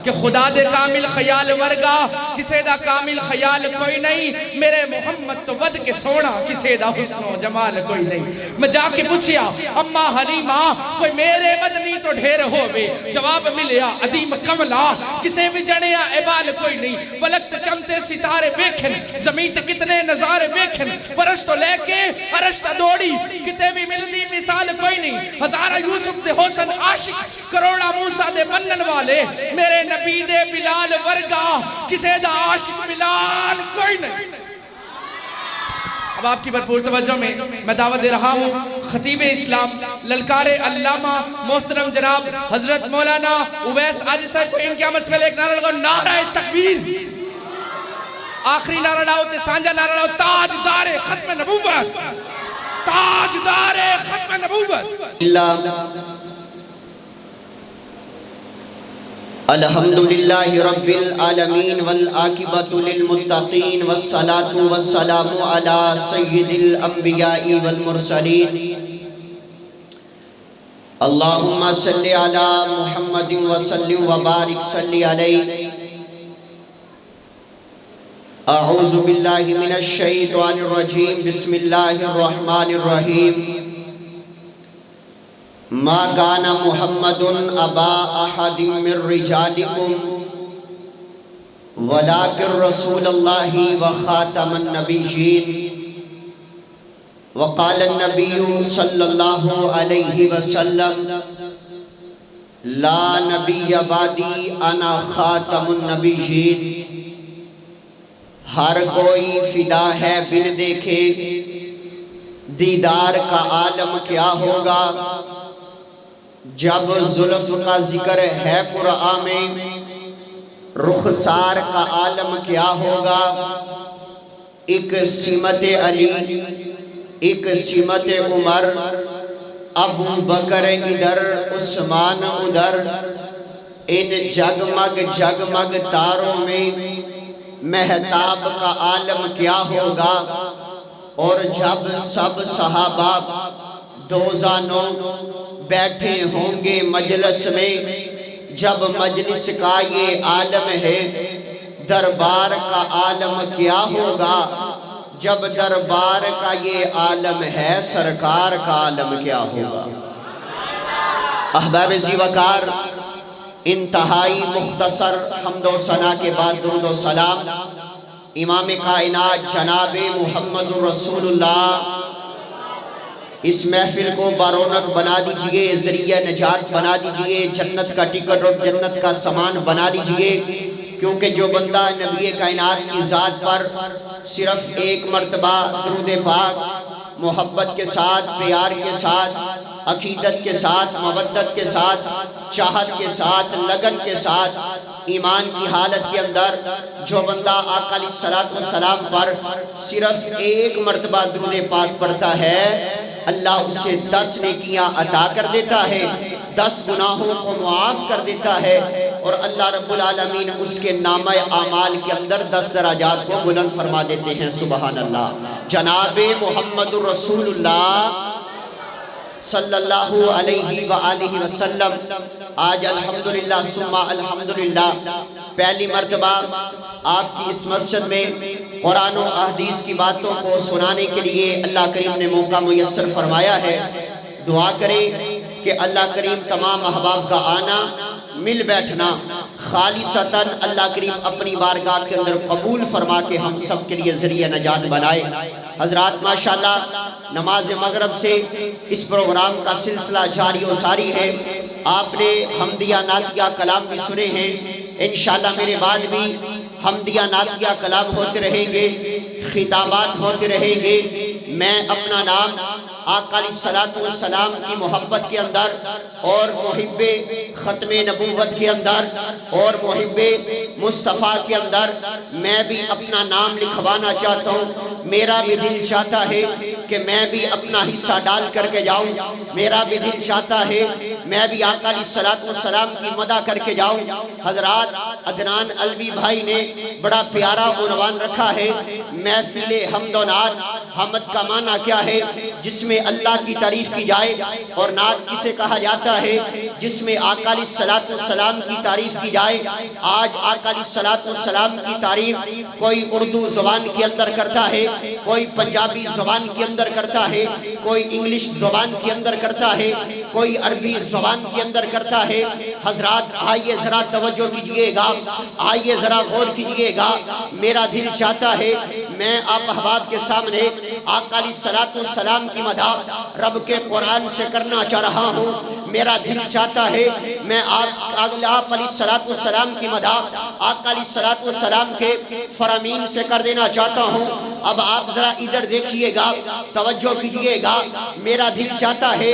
کہ خدا دے کامل خیال ورگا کسے دا کامل خیال کوئی نہیں، میرے محمد تو ود کے سونا کسے دا حسن و جمال کوئی نہیں۔ میں جا کے پوچھیا اماں حلیمہ کوئی میرے مدنی تو ڈھیر ہووے، جواب ملیا عدیم کملا کسے بھی جڑیا عبال کوئی نہیں۔ فلک چمتے ستارے بیکھن، زمین تے کتنے نظارے بیکھن، فرش تو لے کے عرش تا دوڑی کتے بھی ملدی مثال کوئی نہیں۔ ہزارہ یوسف دے حسن عاشق، کروڑا موسیٰ دے بنن والے، میرے نبی دے بلال ورگا کسے دا عاشق بلال کوئی نہیں۔ اب آپ کی بھرپور توجہ میں دعوت دے رہا ہوں خطیب اسلام للکار علامہ محترم جناب حضرت مولانا اویس عاجز صاحب کو ان کے عمل سے پہلے ایک نعرہ لگاؤ، نعرہ تکبیر۔ آخری نعرہ لاؤ تے سانجا نعرہ لاؤ، تاجدار ختم نبوت، تاجدار ختم نبوت۔ الحمدللہ رب العالمین والعاقبۃ للمتقین والصلاة والسلام علی سید الانبیاء والمرسلین اللہم صلی علی محمد وسلم وبارک صلی علیہ۔ اعوذ باللہ من الشیطان الرجیم، بسم اللہ الرحمن الرحیم۔ ما كان محمد ابا احد من رجالكم ولكن رسول الله وخاتم النبيين وقال النبي صلى الله عليه وسلم لا نبي بعدي انا خاتم النبيين۔ ہر کوئی فدا ہے بن دیکھے، دیدار کا عالم کیا ہوگا۔ جب زلف کا ذکر ہے قرآن میں، رخسار کا عالم کیا ہوگا۔ ایک سمت علی، ایک سمت عمر، ابو بکر ادھر عثمان ادھر، ان جگمگ جگمگ تاروں میں مہتاب کا عالم کیا ہوگا۔ اور جب سب صحابہ دوزانوں بیٹھے ہوں گے مجلس میں، جب مجلس کا یہ عالم ہے، دربار کا عالم کیا ہوگا۔ جب دربار کا یہ عالم ہے، سرکار کا عالم کیا ہوگا۔ احباب ذی وقار، انتہائی مختصر حمد و ثنا کے بعد درود و سلام امام کائنات جناب محمد رسول اللہ، اس محفل کو بارونق بنا دیجئے، ذریعہ نجات بنا دیجئے، جنت کا ٹکٹ اور جنت کا سامان بنا دیجئے، کیونکہ جو بندہ نبی کائنات کی ذات پر صرف ایک مرتبہ درود پاک محبت کے ساتھ، پیار کے ساتھ، عقیدت کے ساتھ، مودت کے ساتھ، چاہت کے ساتھ، لگن کے ساتھ، ایمان کی حالت کے اندر جو بندہ آقا علیہ السلام پر صرف ایک مرتبہ درود پاک پڑھتا ہے، اللہ اسے 10 نیکیاں عطا کر دیتا ہے، 10 گناہوں کو معاف کر دیتا ہے، اور اللہ رب العالمین اس کے نامہ اعمال کے اندر 10 درجات کو بلند فرما دیتے ہیں۔ سبحان اللہ۔ جناب محمد رسول اللہ صلی اللہ علیہ وآلہ وسلم، آج الحمدللہ ثم الحمدللہ پہلی مرتبہ آپ کی اس مسجد میں قرآن و احادیث کی باتوں کو سنانے کے لیے اللہ کریم نے موقع میسر فرمایا ہے۔ دعا کریں کہ اللہ کریم تمام احباب کا آنا، مل بیٹھنا خالصتاً اللہ کریم اپنی بارگاہ کے اندر قبول فرما کے ہم سب کے لیے ذریعہ نجات بنائے۔ حضرات ماشاءاللہ نماز مغرب سے اس پروگرام کا سلسلہ جاری و ساری ہے۔ آپ نے حمدیہ نعتیہ کلام بھی سنے ہیں، انشاءاللہ میرے بعد بھی حمدیہ نعتیہ کلام ہوتے رہیں گے، خطابات ہوتے رہیں گے۔ میں اپنا نام آقا علیہ السلام کی محبت کے اندر اور محب ختم نبوت کے اندر اور محب مصطفیٰ کے اندر میں بھی اپنا نام لکھوانا چاہتا ہوں۔ میرا بھی دل چاہتا ہے کہ میں بھی اپنا حصہ ڈال کر کے جاؤں. میرا بھی دل چاہتا ہے میں بھی آقا علیہ الصلوۃ والسلام کی مدح کر کے جاؤں. حضرات عدنان علوی بھائی نے بڑا پیارا عنوان رکھا ہے محفل حمد و نعت. حمد کا معنی کیا ہے؟ جس میں اللہ کی تعریف کی جائے. اور نعت کسے کہا جاتا ہے؟ جس میں آقا علیہ الصلوۃ والسلام کی تعریف کی جائے. آج آقا علیہ الصلوۃ والسلام کی تعریف کوئی اردو زبان کے اندر کرتا ہے, کوئی پنجابی زبان کے اندر کرتا ہے, کوئی انگلش زبان کے اندر کرتا ہے, کوئی عربی زبان کے اندر کرتا ہے. حضرات آئیے ذرا توجہ کیجئے گا, آئیے ذرا غور کیجئے گا. میرا دل چاہتا ہے میں آپ احباب کے سامنے آقا علیہ الصلوۃ والسلام کی مدح رب کے قرآن سے کرنا چاہ رہا ہوں. میرا دل چاہتا ہے میں آپ علیہ الصلوۃ والسلام کی مدح آقا علیہ الصلوۃ والسلام کے فرامین سے کر دینا چاہتا ہوں. اب آپ ذرا ادھر دیکھیے گا, توجہ کیجئے گا. میرا دل چاہتا ہے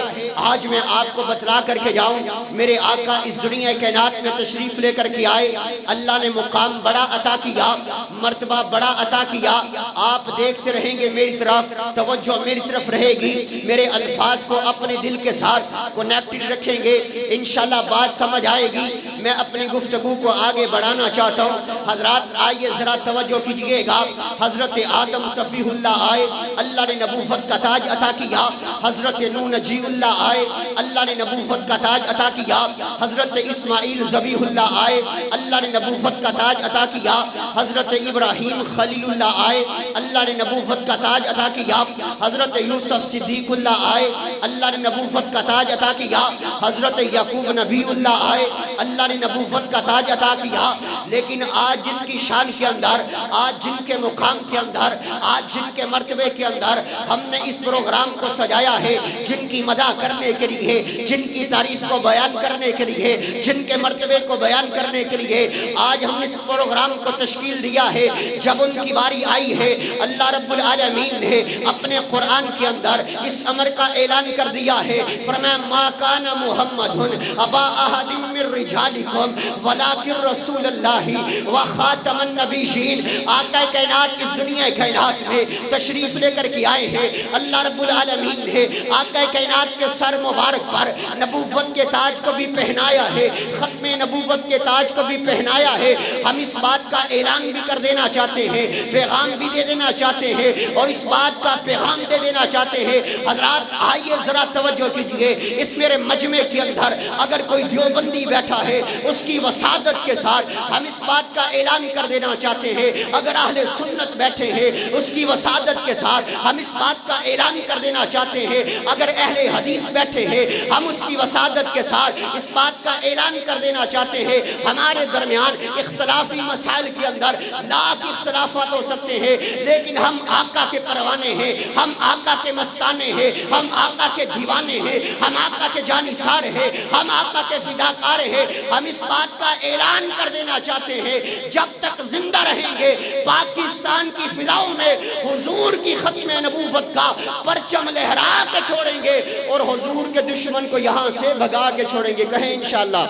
آج میں آپ کو بتلا کر کے جاؤں میرے آقا اس دنیا کائنات میں تشریف لے کر کے آئے. اللہ نے مقام بڑا عطا کیا, مرتبہ بڑا عطا کیا. آپ دیکھتے رہیں گے میری طرف, توجہ میری طرف رہے گی. میرے الفاظ کو اپنے دل کے ساتھ کنیکٹڈ رکھیں گے, انشاءاللہ بات سمجھ آئے گی. میں اپنی گفتگو کو آگے بڑھانا چاہتا ہوں. حضرات آئیے ذرا توجہ کیجئے گا. حضرت آدم صفیح اللہ آئے, اللہ نے نبوت کا تاج عطا کیا. حضرت نوح نجی اللہ آئے, اللہ نے نبوت کا تاج عطا کیا. حضرت اسماعیل ذبیح اللہ آئے, اللہ نے نبوت کا تاج عطا کیا. حضرت ابراہیم خلیل اللہ آئے, اللہ نے نبوت کا تاج عطا کیا. حضرت یوسف صدیق اللہ آئے, اللہ نے نبوت کا تاج عطا کیا. حضرت یعقوب نبی اللہ آئے, اللہ نے نبوت کا تاج عطا کیا. لیکن آج جس کی شان کے اندر, آج جن کے مقام کے اندر, آج جن کے مرتبے کے اندر ہم نے اس پروگرام کو سجایا ہے, جن کی مدح کرنے کے لیے, جن کی تعریف کو بیان کرنے کے لیے, جن کے مرتبے کو بیان کرنے کے لیے آج ہم نے اس پروگرام کو تشکیل دیا ہے. جب ان کی باری آئی ہے اللہ رب العالمین نے اپنے قرآن کے اندر اس امر کا اعلان کر دیا ہے. فرمایا ما کان محمد ابا احد من رجالکم ولکن رسول اللہ وخاتم النبیین. آقا کائنات اس دنیا کائنات میں تشریف لے کر کے آئے ہیں. اللہ رب العالمین نے آقا کائنات کے سر مبارک پر نبوت کے تاج کو بھی پہنایا ہے, ختم نبوت کے تاج کو بھی پہنایا ہے. ہم اس بات کا اعلان بھی کر دینا چاہتے ہیں, پیغام بھی دے دینا چاہتے ہیں, اور اس بات کا پیغام دے دینا چاہتے ہیں. حضرات آئیے ذرا توجہ کیجئے. اس میرے مجمع کے اندر اگر کوئی دیوبندی بیٹھا ہے اس کی وسادت کے ساتھ ہم اس بات کا اعلان کر دینا چاہتے ہیں. اگر اہل سنت بیٹھے ہیں اس کی وسادت کے ساتھ ہم اس بات کا اعلان کر دینا چاہتے ہیں. اگر اہل حدیث بیٹھے ہیں ہم اس کی وسادت کے ساتھ اس بات کا اعلان کر دینا چاہتے ہیں. ہمارے درمیان اختلافی مسائل کے اندر لاکھ اختلافات ہو سکتے ہیں, لیکن ہم آقا کے پروانے ہیں, ہم آقا کے مستانے ہیں, ہم آقا کے دیوانے ہیں, ہم آقا کے جانثار ہیں, ہم آقا کے فداکار ہیں. ہم اس بات کا اعلان کر دینا چاہتے ہیں جب تک زندہ رہیں گے پاکستان کی فضاؤں میں حضور کی ختم نبوت کا پرچم لہرا کے چھوڑیں گے, اور حضور کے دشمن کو یہاں سے بھگا کے چھوڑیں گے. کہیں انشاءاللہ.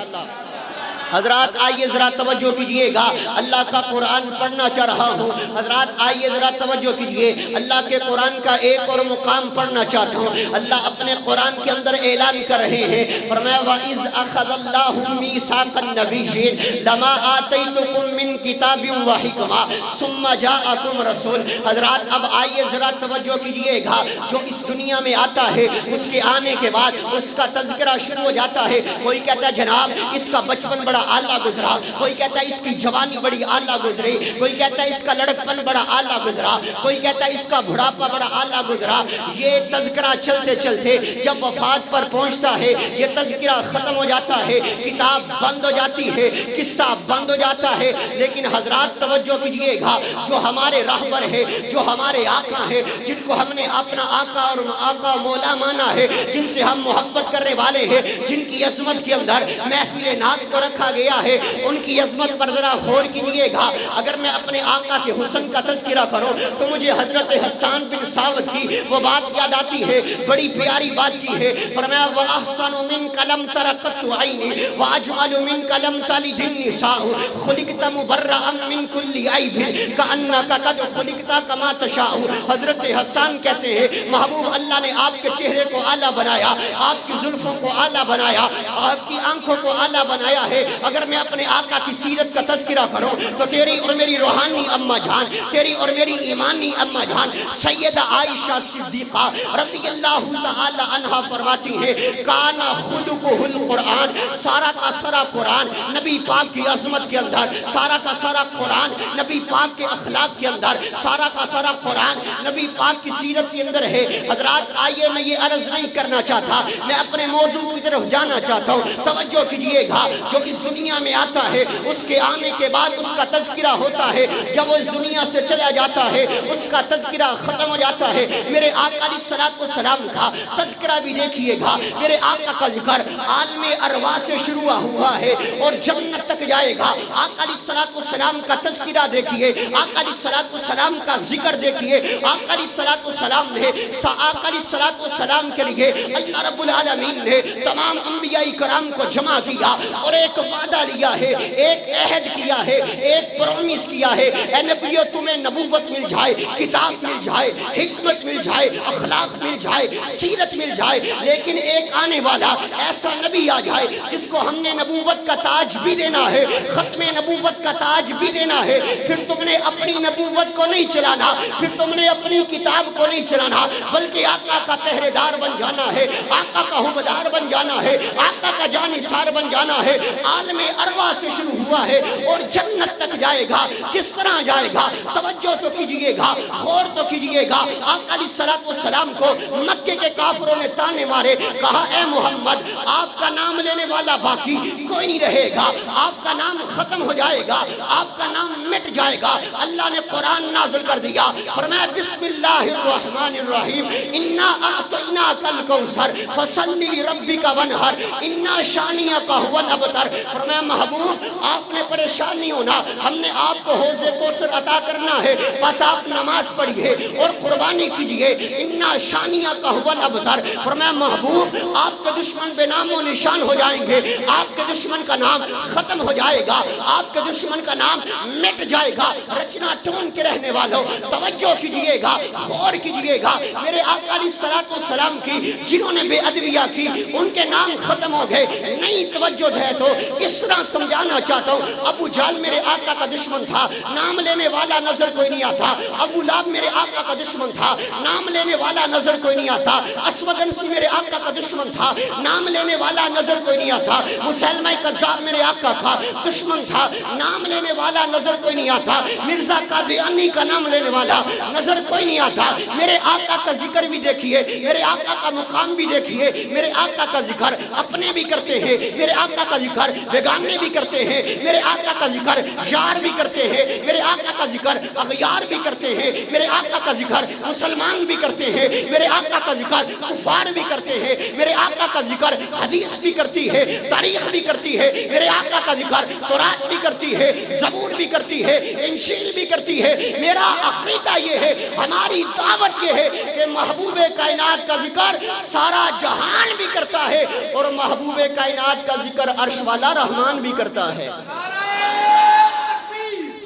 حضرات آئیے ذرا توجہ کیجئے گا, اللہ کا قرآن پڑھنا چاہ رہا ہوں. حضرات آئیے ذرا توجہ کیجئے, اللہ کے قرآن کا ایک اور مقام پڑھنا چاہتا ہوں. اللہ اپنے قرآن کے اندر اعلان کر رہے ہیں, فرمایا وَإِذْ أَخَذَ اللَّهُ مِيثَاقَ النَّبِيِّينَ لَمَا آتَيْتُكُم مِّن كِتَابٍ وَحِكْمَةٍ ثُمَّ جَاءَكُمْ رَسُولٌ. حضرات اب آئیے ذرا توجہ کیجئے گا. جو اس دنیا میں آتا ہے اس کے آنے کے بعد اس کا تذکرہ شروع ہو جاتا ہے. کوئی کہتا ہے جناب اس کا بچپن بڑا اعلیٰ گزرا, کوئی کہتا ہے اس کی جوانی بڑی اعلیٰ گزری, کوئی کہتا ہے اس کا لڑکپن بڑا اعلیٰ گزرا, کوئی کہتا ہے اس کا بڑھاپا بڑا اعلیٰ گزرا. یہ تذکرہ چلتے چلتے جب وفات پر پہنچتا ہے یہ تذکرہ ختم ہو جاتا ہے, کتاب بند ہو جاتی ہے, قصہ بند ہو جاتا ہے. لیکن حضرات توجہ کیجئے گا, جو ہمارے راہبر ہے, جو ہمارے آقا ہے, جن کو ہم نے اپنا آقا اور آقا مولا مانا ہے, جن سے ہم محبت کرنے والے ہیں, جن کی عظمت کے اندر محفل نعت کو رکھا رکھا گیا ہے ان کی عظمت پر ذرا غور کیجئے گا۔ اگر میں اپنے آقا کے حسن کا تذکرہ کروں تو مجھے حضرت حسان بن ثابت کی وہ بات یاد آتی ہے، بڑی پیاری بات کی ہے۔ فرمایا وَأَحْسَنُ مِنْكَ لَمْ تَرَ قَطُّ عَيْنِي وَأَجْمَلُ مِنْكَ لَمْ تَلِدِ النِّسَاءُ خُلِقْتَ مُبَرَّأً مِنْ كُلِّ عَيْبٍ كَأَنَّكَ قَدْ خُلِقْتَ كَمَا تَشَاءُ۔ حضرت حسان کہتے ہیں محبوب اللہ نے آپ کے چہرے کو اعلیٰ بنایا، آپ کی زلفوں کو اعلیٰ بنایا، آپ کی آنکھوں کو اعلیٰ بنایا ہے۔ اگر میں اپنے آقا کی سیرت کا تذکرہ کروں تو تیری اور میری روحانی اماں جان، تیری اور میری ایمانی اماں جان سیدہ عائشہ صدیقہ رضی اللہ تعالی عنہا فرماتی ہے کان خلقہ القرآن، سارا کا سارا قرآن نبی پاک کی عظمت کے اندر، سارا کا سارا قرآن نبی پاک کے اخلاق کے اندر، سارا کا سارا قرآن نبی پاک کی سیرت کے اندر ہے۔ حضرات آئیے میں یہ عرض نہیں کرنا چاہتا، میں اپنے موضوع کی طرف جانا چاہتا ہوں۔ توجہ کیجئے گا، جو اس دنیا میں آتا ہے اس کے آنے کے بعد اس کا تذکرہ ہوتا ہے، جب وہ اس دنیا سے چلا جاتا ہے اس کا تذکرہ ختم ہو جاتا ہے۔ میرے آقا علیہ السلام کا تذکرہ بھی دیکھیے گا، میرے آقا کا ذکر عالم ارواح سے شروع ہوا ہے اور جنت تک جائے گا۔ آقا علیہ السلام کا تذکرہ دیکھیے، آقا علیہ السلام کا ذکر دیکھیے۔ آقا علیہ السلام نے آقا علیہ السلام کے لیے اللہ رب العالمین نے تمام انبیاء کرام کو جمع کیا اور ایک وعدہ لیا ہے، ایک عہد کیا ہے، ایک پرومس کیا ہے، اے نبیو تمہیں نبوت مل جائے، کتاب مل جائے، حکمت مل جائے، اخلاق مل جائے، سیرت مل جائے، لیکن ایک آنے والا ایسا نبی آ جائے جس کو ہم نے نبوت کا تاج بھی دینا ہے، ختم نبوت کا تاج بھی دینا ہے۔ پھر تم نے اپنی نبوت کو نہیں چلانا، پھر تم نے اپنی کتاب کو نہیں چلانا، بلکہ آقا کا پہرے دار بن جانا ہے، آقا کا حوبدار بن جانا ہے، آقا کا جانثار بن جانا ہے۔ عالم ارواح سے شروع ہوا ہے اور جنت تک جائے گا۔ کس طرح جائے گا؟ توجہ تو کیجئے گا، غور تو کیجئے گا۔ آقا علیہ السلام کو مکے کے کافروں نے تانے مارے، کہا اے محمد آپ کا نام لینے والا باقی کوئی نہیں رہے گا، آپ کا نام ختم ہو جائے گا، آپ کا نام مٹ جائے گا۔ اللہ نے قرآن نازل کر دیا، فرمایا بسم اللہ الرحمن الرحیم انا اعطیناک الکوثر فصل لربک وانحر انا شانئک هو الابتر۔ فرمایا محبوب آپ نے پریشان نہیں ہونا، ہم نے آپ کو حوض کوثر عطا کرنا ہے، بس آپ نماز پڑھیے اور قربانی کیجئے۔ انا شانئک هو الابتر۔ فرمایا محبوب آپ کے دشمن بے نام و نشان ہو جائیں گے، آپ کے دشمن کا نام ختم ہو جائے گا، آپ کے دشمن کا نام مٹ جائے گا۔ رچنا ٹون کے رہنے والوں توجہ کیجئے گا، غور کیجئے گا۔ میرے آقا علیہ السلام کی جنہوں نے بے ادبیہ کی ان کے نام ختم ہو گئے۔ نئی توجہ ہے تو اس طرح سمجھانا چاہتا ہوں، ابو جہل میرے آقا کا دشمن تھا، نام لینے والا نظر کوئی نہیں آتا۔ ابو لہب میرے آقا کا دشمن تھا، نام لینے والا نظر کوئی نہیں آتا۔ اسود عنسی میرے آقا کا دشمن تھا، نام لینے والا نظر کوئی نہیں آتا۔ مسیلمہ کذاب میرے آقا کا دشمن تھا، نام لینے والا نظر کوئی نہیں آتا۔ مرزا قادیانی کا نام لینے والا نظر کوئی نہیں آتا۔ میرے آقا کا ذکر بھی دیکھیے، میرے آقا کا مقام بھی دیکھیے۔ میرے آقا کا ذکر اپنے بھی کرتے ہیں، میرے آقا کا ذکر بیگانے بھی کرتے ہیں، میرے آقا کا ذکر یار بھی کرتے ہیں، میرے آقا کا ذکر اغیار بھی کرتے ہیں، میرے آقا کا ذکر مسلمان بھی کرتے ہیں، میرے آقا کا ذکر کفار بھی کرتے ہیں، میرے آقا کا ذکر حدیث بھی کرتی ہے، تاریخ بھی کرتی ہے، میرے آقا کا ذکر تورات بھی کرتی ہے، زبور بھی کرتی ہے، انجیل بھی کرتی ہے۔ میرا عقیدہ یہ ہے، ہماری دعوت یہ ہے کہ محبوب کائنات کا ذکر سارا جہان بھی کرتا ہے اور محبوب کائنات کا ذکر عرش والا رحمان بھی کرتا ہے۔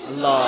اللہ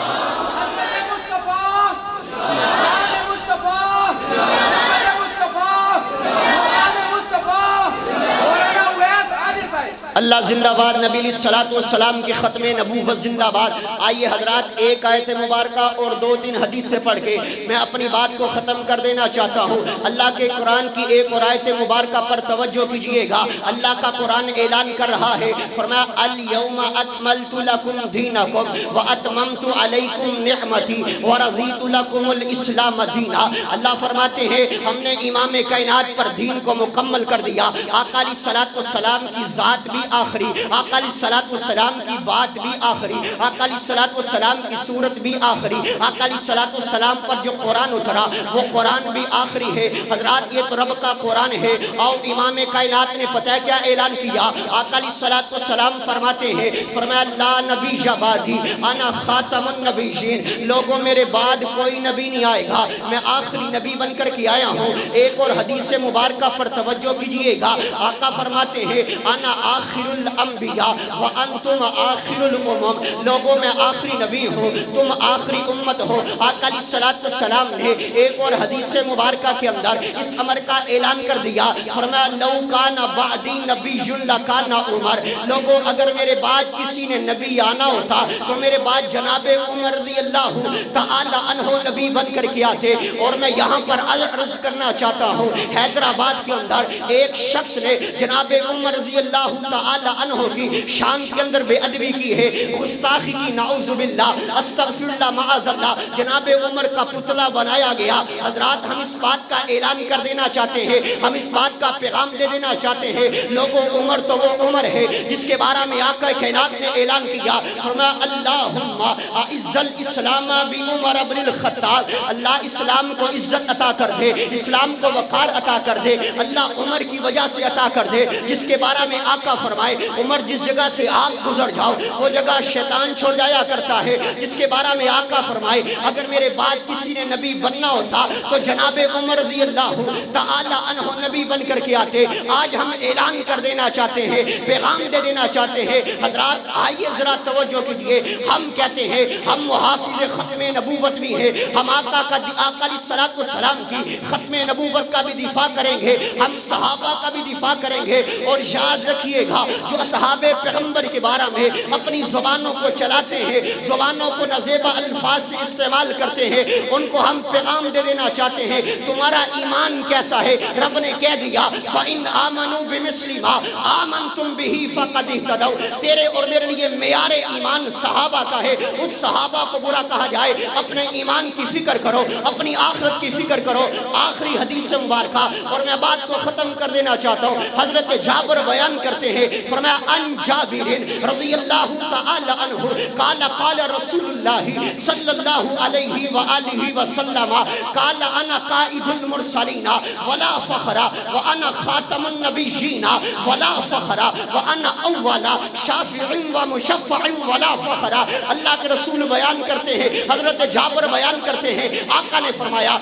اللہ زندہ باد، نبی علیہ السلام کی ختم نبوت زندہ باد۔ آئیے حضرات ایک آیت مبارکہ اور 2-3 حدیث سے پڑھ کے میں اپنی بات کو ختم کر دینا چاہتا ہوں۔ اللہ کے قرآن کی ایک اور آیت مبارکہ پر توجہ کیجئے گا۔ اللہ کا قرآن اعلان کر رہا ہے، فرمایا الیوم اکملت لکم دینکم واتممت علیکم نعمتی ورضیت لکم الاسلام دینا۔ اللہ فرماتے ہیں ہم نے امام کائنات پر دین کو مکمل کر دیا۔ آقا علیہ السلام کی ذات بھی آخری، آقا علیہ الصلوۃ والسلام کی بات بھی آخری، آقا علیہ الصلوۃ والسلام کی صورت بھی آخری، آقا علیہ الصلوۃ والسلام پر جو قرآن اترا وہ قرآن بھی آخری ہے۔ حضرات یہ تو رب کا قرآن ہے۔ اور امام کائنات نے پتہ ہے کیا اعلان کیا؟ آقا علیہ الصلوۃ والسلام فرماتے ہیں، فرمایا لا نبی بعدی انا خاتم النبیین، لوگوں میرے بعد کوئی نبی نہیں آئے گا، میں آخری نبی بن کر کے آیا ہوں۔ ایک اور حدیث مبارکہ پر توجہ کیجئے گا، آقا فرماتے ہیں انا آخر الانبیاء وانتم آخر الامم، لوگوں میں آخری نبی ہوں، تم آخری امت ہو۔ آقا علیہ الصلوۃ والسلام نے ایک اور حدیث مبارکہ کے اندر اس امر کا اعلان کر دیا، فرمایا لو کان بعدی نبی لکان عمر، لوگوں اگر میرے بعد کسی نے نبی آنا ہوتا تو میرے بعد جناب عمر رضی اللہ تعالی عنہ نبی بن کر کے آتے۔ اور میں یہاں پر عرض کرنا چاہتا ہوں، حیدرآباد کے اندر ایک شخص نے جناب عمر رضی اللہ تعالی عنہ کی شان کے اندر بے ادبی کی ہے، گستاخی کی، نعوذ باللہ استغفر اللہ معاذ اللہ، جناب عمر کا پتلا بنایا گیا۔ حضرات ہم اس بات کا اعلان کر دینا چاہتے ہیں، ہم اس بات کا پیغام دے دینا چاہتے ہیں، لوگوں عمر تو وہ عمر ہے جس کے بارے میں آقا کائنات نے اعلان کیا، فرمایا اللہم اعز الاسلام بعمر بن الخطاب، اللہ اسلام کو عزت عطا کر دے، اسلام کو وقار عطا کر دے، اللہ عمر کی وجہ سے عطا کر دے، جس کے بارے میں آقا فرمائے عمر جس جگہ سے آپ گزر جاؤ وہ جگہ شیطان چھوڑ جایا کرتا ہے، جس کے بارے میں آقا فرمائے اگر میرے بعد کسی نے نبی بننا ہوتا تو جناب عمر رضی اللہ تعالی عنہ نبی بن کر کے آتے۔ آج ہم اعلان کر دینا چاہتے ہیں، پیغام دے دینا چاہتے ہیں، حضرات آئیے ذرا توجہ کیجئے، ہم کہتے ہیں ہم محافظ ختم نبوت بھی ہیں، ہم آقا علیہ الصلوۃ والسلام کی ختم نبوت کا بھی دفاع کریں گے، ہم صحابہ کا بھی دفاع کریں گے۔ اور یاد رکھیے گا جو اصحاب پیغمبر کے بارے میں اپنی زبانوں کو چلاتے ہیں، زبانوں کو نازیبا الفاظ سے استعمال کرتے ہیں، ان کو ہم پیغام دے دینا چاہتے ہیں تمہارا ایمان کیسا ہے؟ رب نے کہہ دیا فَإِنْ آمَنُوا بِمِثْلِ مَا آمَنْتُمْ بِهِ فَقَدِ اهْتَدَوْا، تیرے اور میرے لیے معیار ایمان صحابہ کا ہے، اس صحابہ کو برا کہا جائے، اپنے ایمان کی فکر کرو، اپنی آخرت کی فکر کرو۔ آخری حدیث مبارکہ اور میں بات کو ختم کر دینا چاہتا ہوں، حضرت جابر بیان کرتے ہیں، فرمایا ان جابر رضی اللہ تعالی عنہ قال قال رسول اللہ صلی اللہ علیہ وآلہ وسلم قال انا قائد المرسلین ولا فخر وانا خاتم النبیین ولا فخر وانا اول شافع ومشفع ولا فخر۔ اللہ کے رسول بیان کرتے ہیں، حضرت جابر بیان کرتے ہیں، آقا نے فرمایا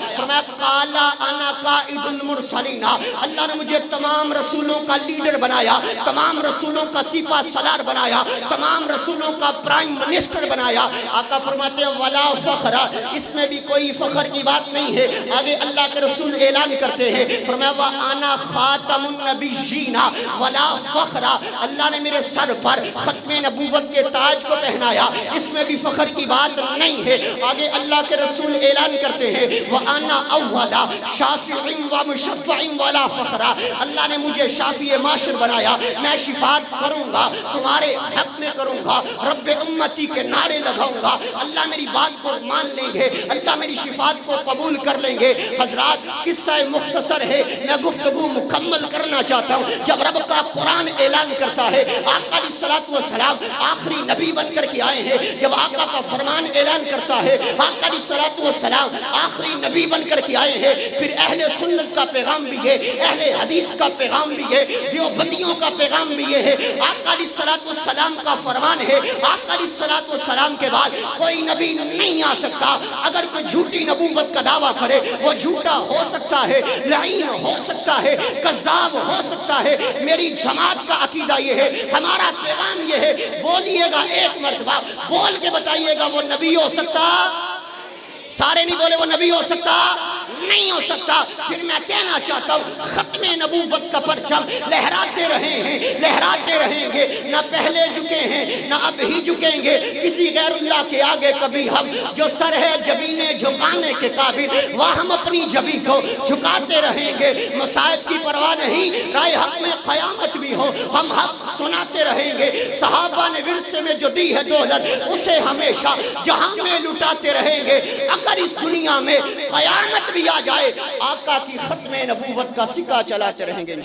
قال انا قائد المرسلین، اللہ نے مجھے تمام رسولوں کا لیڈر بنایا، تمام رسولوں کا سپہ سالار بنایا، تمام رسولوں کا پرائم منسٹر بنایا۔ آقا فرماتے ہیں ولا فخر، اس میں بھی کوئی فخر کی بات نہیں ہے۔ آگے اللہ کے رسول اعلان کرتے ہیں، فرمایا وَأَنَا خَاتَمُ النَّبِيِّينَ وَلَا فَخْرَ، اللہ نے میرے سر پر ختم نبوت کے تاج کو پہنایا، اس میں بھی فخر کی بات نہیں ہے۔ آگے اللہ کے رسول اعلان کرتے ہیں وَأَنَا أَوَّلَ شَافِعٍ وَمُشَفَّعٍ وَلَا فَخْرَ، اللہ نے مجھے شافع معاشر بنایا، میں شفاعت کروں گا، تمہارے حق میں کروں گا، رب امتی کے نعرے لگاؤں گا، اللہ میری بات کو مان لیں گے، اللہ میری شفاعت کو قبول کر لیں گے۔ حضرات قصہ مختصر ہے، میں گفتگو مکمل کرنا چاہتا ہوں۔ جب رب کا قرآن اعلان کرتا ہے آقا علیہ الصلوۃ والسلام آخری نبی بن کر کے آئے ہیں، جب آقا کا فرمان اعلان کرتا ہے آقا علیہ الصلوۃ والسلام آخری نبی بن کر کے آئے ہیں، پھر اہل سنت کا پیغام بھی ہے، اہل حدیث کا پیغام بھی ہے، دیوبندیوں کا پیغام بھی یہ ہے، آقا علیہ الصلوۃ والسلام کا فرمان ہے آقا علیہ الصلوۃ والسلام کے بعد کوئی نبی نہیں آ سکتا۔ اگر کوئی جھوٹی نبوت کا دعویٰ کرے وہ جھوٹا ہو سکتا ہے، لعین ہو سکتا ہے، کذاب ہو سکتا ہے۔ میری جماعت کا عقیدہ یہ ہے، ہمارا پیغام یہ ہے، بولیے گا ایک مرتبہ، بول کے بتائیے گا وہ نبی ہو سکتا، سارے نہیں بولے وہ نبی ہو سکتا، نہیں ہو سکتا۔ پھر میں کہنا چاہتا ہوں ختم نبوت کا پرچم لہراتے رہے ہیں، لہراتے رہیں گے، نہ پہلے جھکے ہیں نہ اب ہی جھکیں گے کسی غیر اللہ کے آگے کبھی ہم، جو سر ہے جبینے جھکانے کے قابل وہ ہم اپنی جبی کو جھکاتے رہیں گے۔ مصائب کی پرواہ نہیں، رائے حق میں قیامت بھی ہو ہم حق سناتے رہیں گے۔ صحابہ نے ورثے میں جو دی ہے دولت اسے ہمیشہ جہاں میں لٹاتے رہیں گے۔ اگر اس دنیا میں قیامت بھی آ جائے آقا کی ختم نبوت کا سکہ چلاتے رہیں گے۔